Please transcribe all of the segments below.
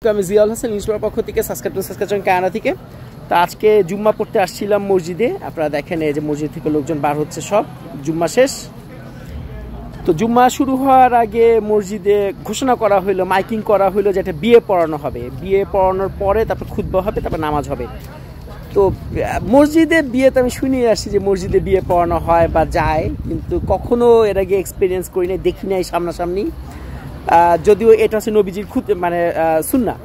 তো আমি জিয়াউল হাসান নিউজপেপার পক্ষ থেকে সাসকাচুয়ান কানাডা থেকে। তো আজকে জুম্মা পড়তে আসছিলাম মসজিদে। আপনারা দেখেন এই যে মসজিদ থেকে লোকজন বার হচ্ছে, সব জুম্মা শেষ। তো জুম্মা শুরু হওয়ার আগে মসজিদে ঘোষণা করা হলো, মাইকিং করা হলো যে একটা বিয়ে পড়ানো হবে, বিয়ে পড়ানোর পরে তারপর খুতবা হবে, তারপর নামাজ হবে। তো মসজিদে বিয়েতে আমি শুনে আসছি যে মসজিদে বিয়ে পড়ানো হয় বা যায়, কিন্তু কখনো এর আগে এক্সপিরিয়েন্স করি নাই, দেখি নাই সামনাসামনি। যদিও এটা হচ্ছে নবীজির মানে সুন্নাহ।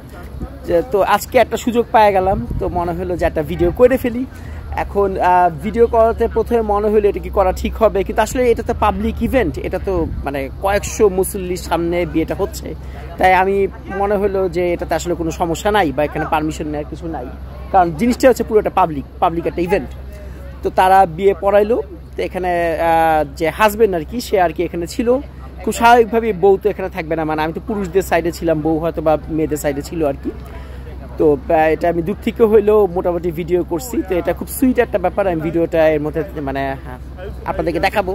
তো আজকে একটা সুযোগ পাওয়া গেলাম, তো মনে হলো যে একটা ভিডিও করে ফেলি। এখন ভিডিও করাতে প্রথমে মনে হলো এটা কি করা ঠিক হবে, কিন্তু আসলে এটা তো পাবলিক ইভেন্ট, এটা তো মানে কয়েকশো মুসল্লির সামনে বিয়েটা হচ্ছে। তাই আমি মনে হলো যে এটাতে আসলে কোনো সমস্যা নাই বা এখানে পারমিশন নেওয়ার কিছু নাই, কারণ জিনিসটা হচ্ছে পুরোটা পাবলিক একটা ইভেন্ট। তো তারা বিয়ে পড়াইলো। তো এখানে যে হাজবেন্ড আর কি, সে আর কি এখানে ছিল। খুব স্বাভাবিকভাবে বউ তো এখানে থাকবে না, মানে আমি তো পুরুষদের সাইডে ছিলাম, বউ হয়তো বা মেয়েদের সাইডে ছিল আর কি। তো এটা আমি দূর থেকে হইলেও মোটামুটি ভিডিও করছি। তো এটা খুব সুইট একটা ব্যাপার, আমি ভিডিওটা এর মধ্যে মানে আপনাদেরকে দেখাবো।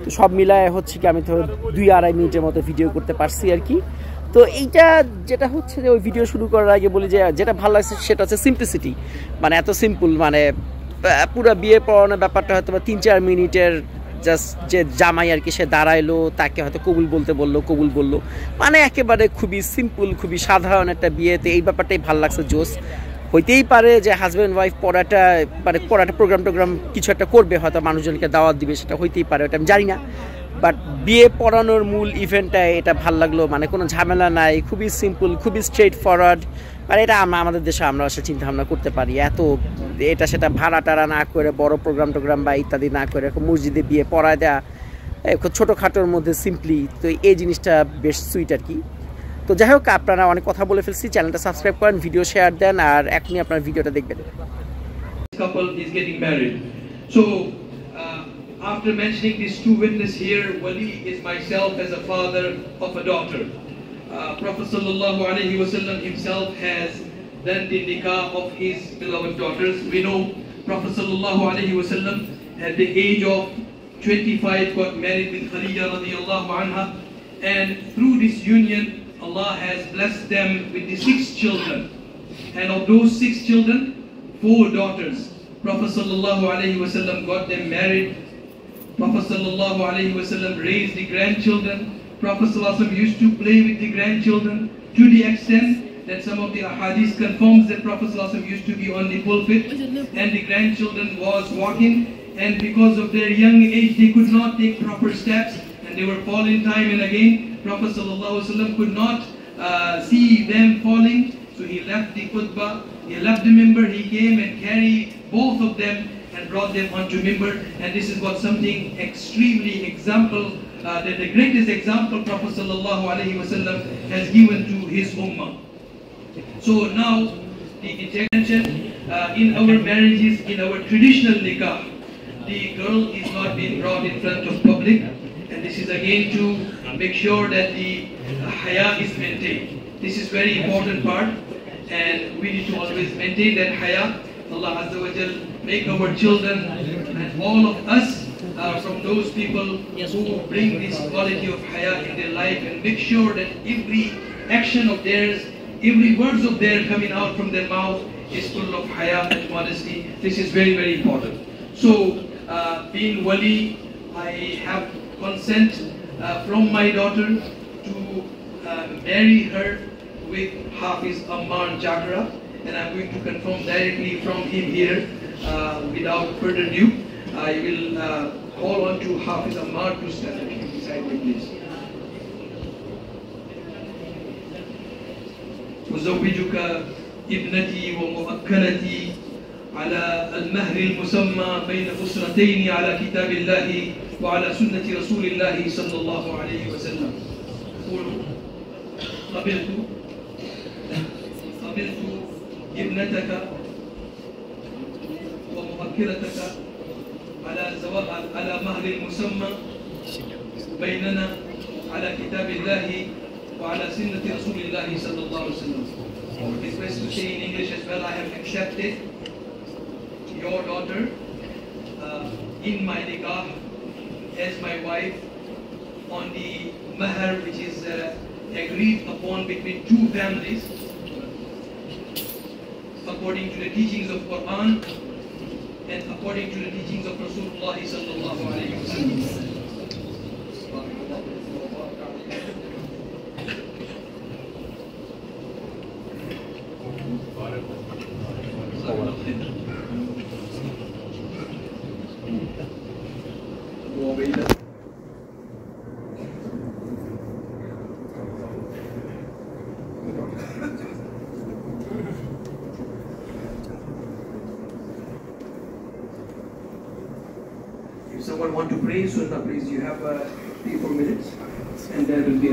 তো সব মিলায় হচ্ছে কি আমি তো 2-2.5 মিনিটের মতো ভিডিও করতে পারছি আর কি। তো এইটা যেটা হচ্ছে যে ওই ভিডিও শুরু করার আগে বলি যে যেটা ভালো লাগছে সেটা হচ্ছে সিম্পলিসিটি, মানে এত সিম্পল, মানে পুরো বিয়ে পড়ানোর ব্যাপারটা হয়তো বা 3-4 মিনিটের। জাস্ট যে জামাই আর কি, সে দাঁড়াইলো, তাকে হয়তো কবুল বলতে বললো, কবুল বললো, মানে একেবারে খুবই সিম্পল, খুবই সাধারণ একটা বিয়েতে। এই ব্যাপারটাই ভালো লাগছে, জোস। হইতেই পারে যে হাজব্যান্ড ওয়াইফ পড়াটা প্রোগ্রাম কিছু একটা করবে, হয়তো মানুষজনকে দাওয়াত দিবে, সেটা হইতেই পারে, ওটা আমি জানি না। বাট বিয়ে পড়ানোর মূল ইভেন্টটা এটা ভাল লাগলো, মানে কোনো ঝামেলা নাই, খুবই সিম্পল, খুবই স্ট্রেট ফরওয়ার্ড। মানে এটা আমাদের দেশে আমরা আসলে চিন্তা ভাবনা করতে পারি, এত এটা সেটা ভাড়া টাড়া না করে, বড় প্রোগ্রাম বা ইত্যাদি না করে মসজিদে বিয়ে পড়ায় দেওয়া খুব ছোটোখাটোর মধ্যে সিম্পলি। তো এই জিনিসটা বেশ সুইট আর কি। তো যাই হোক, আপনারা অনেক কথা বলে ফেলছি, চ্যানেলটা সাবস্ক্রাইব করেন, ভিডিও শেয়ার দেন, আর এখনই আপনার ভিডিওটা দেখবেন। After mentioning these two witnesses here, Wali is myself as a father of a daughter. Prophet sallallahu alaihi wasallam himself has done the nikah of his beloved daughters. We know Prophet sallallahu alaihi wasallam at the age of 25 got married with Khadija radiyallahu anha, and through this union Allah has blessed them with the 6 children, and of those 6 children 4 daughters. Prophet sallallahu alaihi wasallam got them married. Prophet sallallahu alaihi wasallam raised the grandchildren. Prophet sallallahu alaihi wasallam used to play with the grandchildren to the extent that some of the ahadith confirms that Prophet sallallahu alaihi wasallam used to be on the pulpit and the grandchildren was walking, and because of their young age they could not take proper steps and they were falling time and again. Prophet sallallahu alaihi wasallam could not see them falling, so he left the khutbah, he left the minbar, he came and carried both of them and brought them onto minbar. And this is what something extremely example, that the greatest example Prophet sallallahu alaihi wasallam has given to his ummah. So now the intention in our marriages, in our traditional nikah, the girl is not being brought in front of public, and this is again to make sure that the haya is maintained. This is very important part, and we need to always maintain that haya. Allah Azza wa Jal make our children and all of us from those people who bring this quality of haya in their life, and make sure that every action of theirs, every words of theirs coming out from their mouth is full of haya and modesty. This is very, very important. So being wali, I have consent from my daughter to marry her with Hafiz Ammar Jagra, and I'm going to confirm directly from him here without further ado. I will call on to Hafiz Ammar to stand up here beside me, please. أزوجك ابنتي ومؤكلتي على المهر المسمى بين أسرتين على كتاب الله وعلى سنة رسول الله صلى الله عليه وسلم. قولوا قبلت ابنتك ومؤكلتك على مهر المسمى بيننا على كتاب الله وعلى سنة رسول الله صلى الله عليه وسلم. It's best to say in English as well. I have accepted your daughter in my nikah as my wife on the mahar which is agreed upon between two families. according to the teachings of Quran and according to the teachings of Rasulullah sallallahu alayhi wa sallam. If someone want to pray, Sunnah, please, you have 3-4 minutes, and there will be a